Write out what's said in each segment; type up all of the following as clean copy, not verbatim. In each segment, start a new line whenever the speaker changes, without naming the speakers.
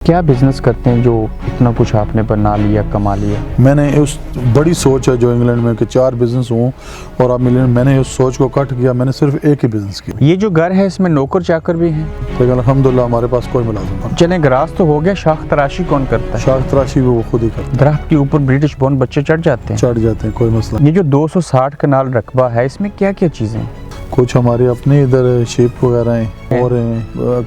क्या बिजनेस करते हैं जो इतना कुछ आपने बना लिया, कमा लिया?
मैंने उस बड़ी सोच है जो इंग्लैंड में कि 4 बिजनेस हों और अब मैंने उस सोच को कट किया, मैंने सिर्फ एक ही बिजनेस किया।
ये जो घर है इसमें नौकर चाकर भी हैं?
लेकिन अल्हम्दुलिल्लाह हमारे पास कोई मुलाजिम नहीं।
चले ग्रास तो हो गया, शाख तराशी कौन करता है?
शाख तराशी भी वो खुद ही करते
दरख्त के ऊपर ब्रिटिश बॉर्न बच्चे चढ़ जाते हैं?
चढ़ जाते हैं, कोई मसला।
ये जो 260 कनाल रकबा है इसमें क्या क्या चीजें हैं?
कुछ हमारे अपने इधर शीप वगैरह हैं और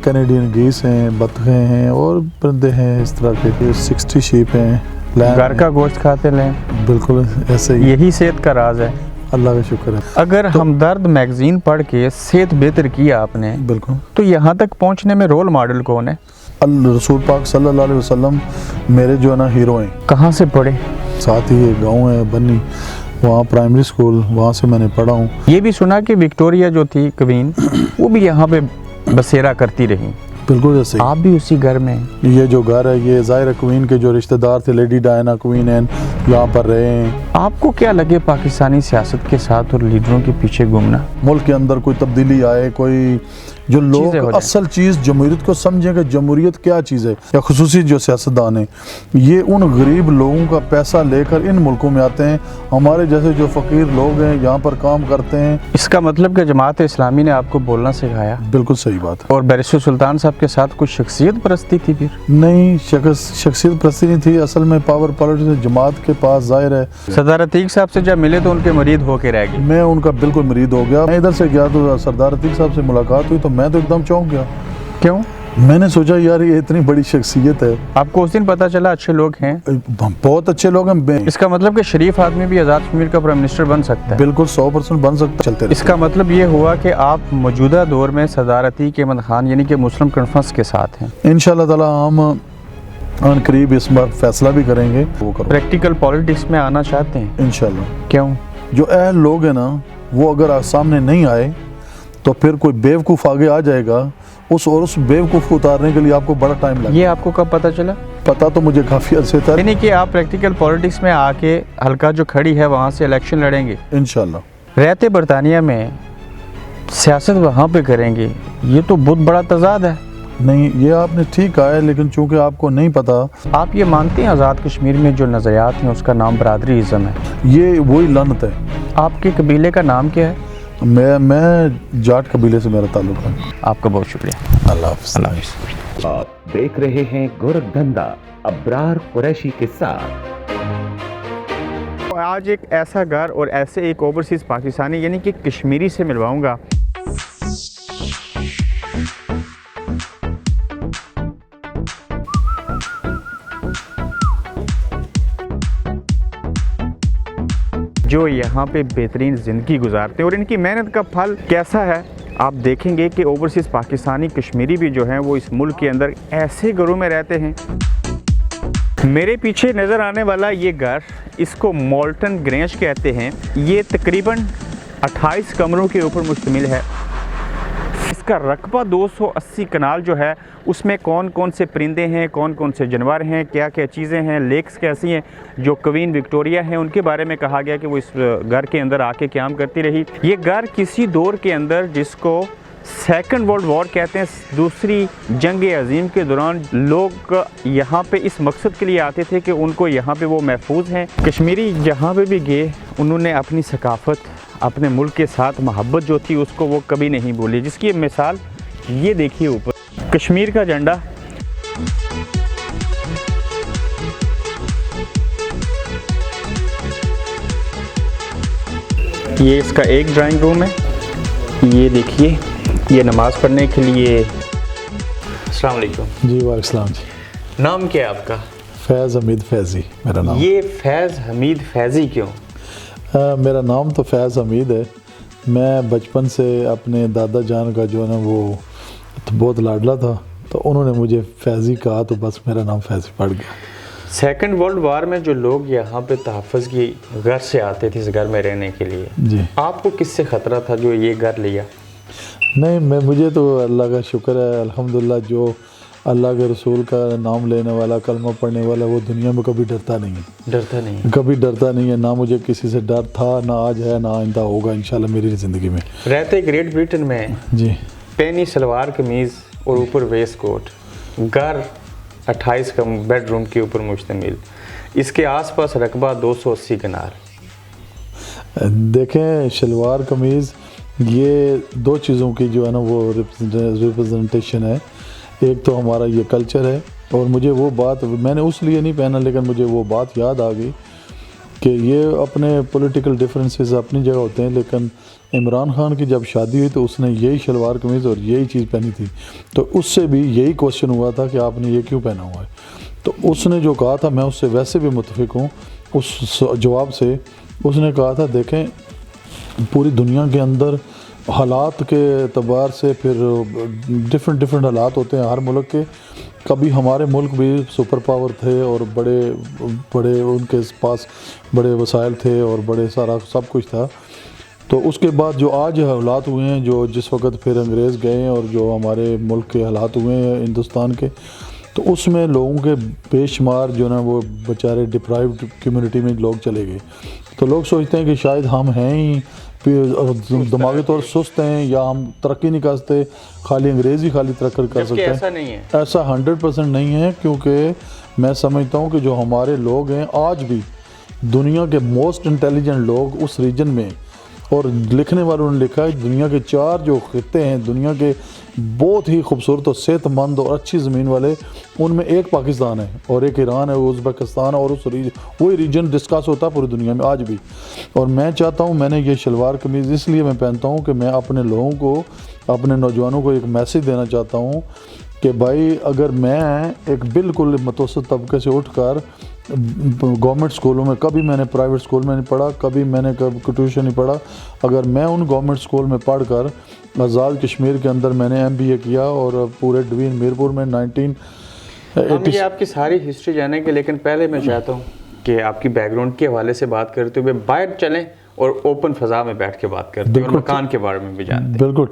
कैनेडियन गीस हैं, बतखें हैं और परिंदे हैं इस तरह के। 60 शीप हैं।
घर का गोश्त खाते लें?
बिल्कुल ऐसे ही।
यही सेहत का राज है।
अल्लाह का शुक्र है।
अगर हमदर्द मैगजीन पढ़ के सेहत बेहतर किया आपने,
बिल्कुल,
तो यहाँ तक पहुँचने में रोल मॉडल कौन है?
रसूल पाक सल्लल्लाहु अलैहि वसल्लम मेरे जो है ना हीरो हैं।
कहाँ से पढ़े?
साथ ही एक गाँव है बन्नी, वहाँ प्राइमरी स्कूल, वहाँ से मैंने पढ़ा हूँ।
ये भी सुना कि विक्टोरिया जो थी क्वीन, वो भी यहाँ पे बसेरा करती रही।
बिल्कुल जैसे
आप भी उसी घर में हैं?
ये जो घर है ये ज़ाहिर क्वीन के जो रिश्तेदार थे, लेडी डायना क्वीन हैं, यहाँ पर रहे हैं।
आपको क्या लगे पाकिस्तानी सियासत के साथ और लीडरों के पीछे घूमना?
मुल्क के अंदर कोई तब्दीली आए, कोई जो लोग असल चीज़ जमहूरियत को समझें कि जमहूरियत क्या चीज़ है, या खुसूसी जो सियासतदान हैं ये उन गरीब लोगों का पैसा लेकर इन मुल्कों में आते हैं। हमारे जैसे जो फ़कीर लोग हैं यहाँ पर काम करते हैं।
इसका मतलब कि जमात इस्लामी ने आपको बोलना सिखाया?
बिल्कुल सही बात है।
और बैरिस्टर सुल्तान साहब के साथ कुछ शख्सियत परस्ती थी? फिर
नहीं, शख्सियत परस्ती नहीं थी, असल में पावर पॉलिटिक्स जमात के पास ज़ाहिर है।
सरदार अतीक साहब से जब मिले तो उनके मरीद होके रह गए?
मैं उनका बिल्कुल मरीद हो गया। मैं इधर से गया तो सरदार अतीक साहब से मुलाकात हुई तो मैं तो एकदम चौंक गया।
क्यों?
मैंने सोचा यार ये इतनी बड़ी शख्सियत है।
आपको उस दिन पता चला अच्छे लोग हैं?
बहुत अच्छे लोग हैं।
इसका मतलब कि शरीफ आदमी भी आज़ाद कश्मीर का प्राइम मिनिस्टर बन सकता है?
बिल्कुल 100% बन सकता है। चलते
इसका मतलब ये हुआ कि आप मौजूदा दौर में सरदार अतीक अहमद खान यानी कि मुस्लिम कॉन्फ्रेंस के साथ हैं?
इंशाल्लाह ताला हम करीब इस बार फैसला भी करेंगे। वो करो।
प्रैक्टिकल पॉलिटिक्स में आना चाहते हैं?
इंशाल्लाह।
क्यों?
जो अहल लोग हैं ना वो अगर सामने नहीं आए तो फिर कोई बेवकूफ़ आगे आ जाएगा, उस बेवकूफ़ को उतारने के लिए आपको बड़ा टाइम लगेगा।
ये आपको कब पता चला?
पता तो मुझे काफ़ी अर्से था।
यानी कि आप प्रैक्टिकल पॉलिटिक्स में आके हल्का जो खड़ी है वहाँ से इलेक्शन लड़ेंगे?
इंशाल्लाह।
रहते बरतानिया में सियासत वहाँ पे करेंगे, ये तो बहुत बड़ा तजाद है।
नहीं, ये आपने ठीक कहा है, लेकिन चूंकि आपको नहीं पता।
आप ये मानते हैं आज़ाद कश्मीर में जो नज़रियात हैं उसका नाम बरादरीज़म है?
ये वही लानत है।
आपके कबीले का नाम क्या है?
मैं जाट कबीले से मेरा ताल्लुक है।
आपका बहुत शुक्रिया।
अल्लाह हाफ़िज़।
आप देख रहे हैं गोरखधंधा अब्रार कुरैशी के साथ।
आज एक ऐसा घर और ऐसे एक ओवरसीज़ पाकिस्तानी यानी कि कश्मीरी से मिलवाऊंगा जो यहाँ पे बेहतरीन ज़िंदगी गुजारते हैं, और इनकी मेहनत का फल कैसा है आप देखेंगे कि ओवरसीज़ पाकिस्तानी कश्मीरी भी जो हैं वो इस मुल्क के अंदर ऐसे घरों में रहते हैं। मेरे पीछे नज़र आने वाला ये घर, इसको मोल्टन ग्रेंज कहते हैं। ये तकरीबन 28 कमरों के ऊपर मुश्तमिल है। इसका रकबा 280 कनाल जो है उसमें कौन कौन से परिंदे हैं, कौन कौन से जानवर हैं, क्या क्या चीज़ें हैं, लेक्स कैसी हैं, जो क्वीन विक्टोरिया हैं उनके बारे में कहा गया कि वो इस घर के अंदर आके क़याम करती रही। ये घर किसी दौर के अंदर जिसको सेकंड वर्ल्ड वॉर कहते हैं, दूसरी जंग अजीम के दौरान लोग यहाँ पे इस मकसद के लिए आते थे कि उनको यहाँ पे वो महफूज हैं। कश्मीरी जहाँ पे भी गए उन्होंने अपनी सकाफ़त, अपने मुल्क के साथ मोहब्बत जो थी उसको वो कभी नहीं भूली, जिसकी मिसाल ये देखिए ऊपर कश्मीर का झंडा। ये इसका एक ड्राइंग रूम है। ये देखिए, ये नमाज़ पढ़ने के लिए। अस्सलाम वालेकुम।
जी वालेकुम जी।
नाम क्या है आपका?
फैज़ हमीद फैज़ी मेरा नाम।
ये फैज़ हमीद फैज़ी क्यों?
मेरा नाम तो फैज़ हमीद है। मैं बचपन से अपने दादा जान का जो है ना वो तो बहुत लाडला था, तो उन्होंने मुझे फैज़ी कहा तो बस मेरा नाम फैज़ी पड़ गया।
सेकंड वर्ल्ड वार में जो लोग यहाँ पे तहफ़्फ़ुज़ की घर से आते थे इस घर में रहने के लिए,
जी,
आपको किससे ख़तरा था जो ये घर लिया?
नहीं, मुझे तो अल्लाह का शुक्र है अल्हम्दुलिल्लाह, जो अल्लाह के रसूल का नाम लेने वाला, कलमा पढ़ने वाला, वो दुनिया में कभी डरता नहीं है।
डरता नहीं?
कभी डरता नहीं है। ना मुझे किसी से डर था, ना आज है, ना आइंदा होगा इंशाल्लाह मेरी ज़िंदगी में।
रहते ग्रेट ब्रिटेन में
जी,
पैनी सलवार कमीज़ और ऊपर वेस्ट कोट, घर 28 کا بیڈ روم کے اوپر مشتمل، اس کے آس پاس رقبہ 280 کنال۔
دیکھیں شلوار قمیض یہ دو چیزوں کی جو ہے نا وہ ریپرزنٹیشن ہے، ایک تو ہمارا یہ کلچر ہے، اور مجھے وہ بات میں نے اس لیے نہیں پہنا لیکن مجھے وہ بات یاد آ گئی کہ یہ اپنے پولیٹیکل ڈیفرنسز اپنی جگہ ہوتے ہیں، لیکن عمران خان کی جب شادی ہوئی تو اس نے یہی شلوار قمیض اور یہی چیز پہنی تھی، تو اس سے بھی یہی کوشچن ہوا تھا کہ آپ نے یہ کیوں پہنا ہوا ہے، تو اس نے جو کہا تھا میں اس سے ویسے بھی متفق ہوں اس جواب سے۔ اس نے کہا تھا دیکھیں پوری دنیا کے اندر حالات کے اعتبار سے پھر ڈفرینٹ حالات ہوتے ہیں ہر ملک کے، کبھی ہمارے ملک بھی سپر پاور تھے اور بڑے ان کے پاس بڑے وسائل تھے اور بڑے سارا سب کچھ تھا، تو اس کے بعد جو آج حالات ہوئے ہیں، جو جس وقت پھر انگریز گئے اور جو ہمارے ملک کے حالات ہوئے ہیں ہندوستان کے، تو اس میں لوگوں کے بے شمار جو نا وہ بیچارے ڈپرائیوڈ کمیونٹی میں لوگ چلے گئے، تو لوگ سوچتے ہیں کہ شاید ہم ہیں ہی دماغی طور سست ہیں یا ہم ترقی نہیں کر سکتے، خالی انگریز ہی خالی ترقی کر سکتے ہیں۔
ایسا نہیں ہے،
ایسا 100% نہیں ہے، کیونکہ میں سمجھتا ہوں کہ جو ہمارے لوگ ہیں آج بھی دنیا کے موسٹ انٹیلیجنٹ لوگ اس ریجن میں، اور لکھنے والوں نے لکھا ہے دنیا کے 4 جو خطے ہیں دنیا کے بہت ہی خوبصورت اور صحت مند اور اچھی زمین والے، ان میں ایک پاکستان ہے اور ایک ایران ہے، ازبکستان، اور وہی ریجن ڈسکس ہوتا ہے پوری دنیا میں آج بھی۔ اور میں چاہتا ہوں، میں نے یہ شلوار قمیض اس لیے میں پہنتا ہوں کہ میں اپنے لوگوں کو، اپنے نوجوانوں کو ایک میسیج دینا چاہتا ہوں کہ بھائی اگر میں ایک بالکل متوسط طبقے سے اٹھ کر گورنمنٹ اسکولوں میں، کبھی میں نے پرائیویٹ اسکول میں نہیں پڑھا، کبھی میں نے ٹیوشن نہیں پڑھا، اگر میں ان گورنمنٹ اسکول میں پڑھ کر آزاد کشمیر کے اندر میں نے MBA کیا اور پورے ڈوین میرپور میں
ہم یہ آپ کی ساری ہسٹری جانے کے، لیکن پہلے میں چاہتا ہوں کہ آپ کی بیک گراؤنڈ کے حوالے سے بات کرتے ہوئے باہر چلیں اور اوپن فضا میں بیٹھ کے بات کرتے ہیں اور مکان کے بارے میں بھی جانتے ہیں۔
بالکل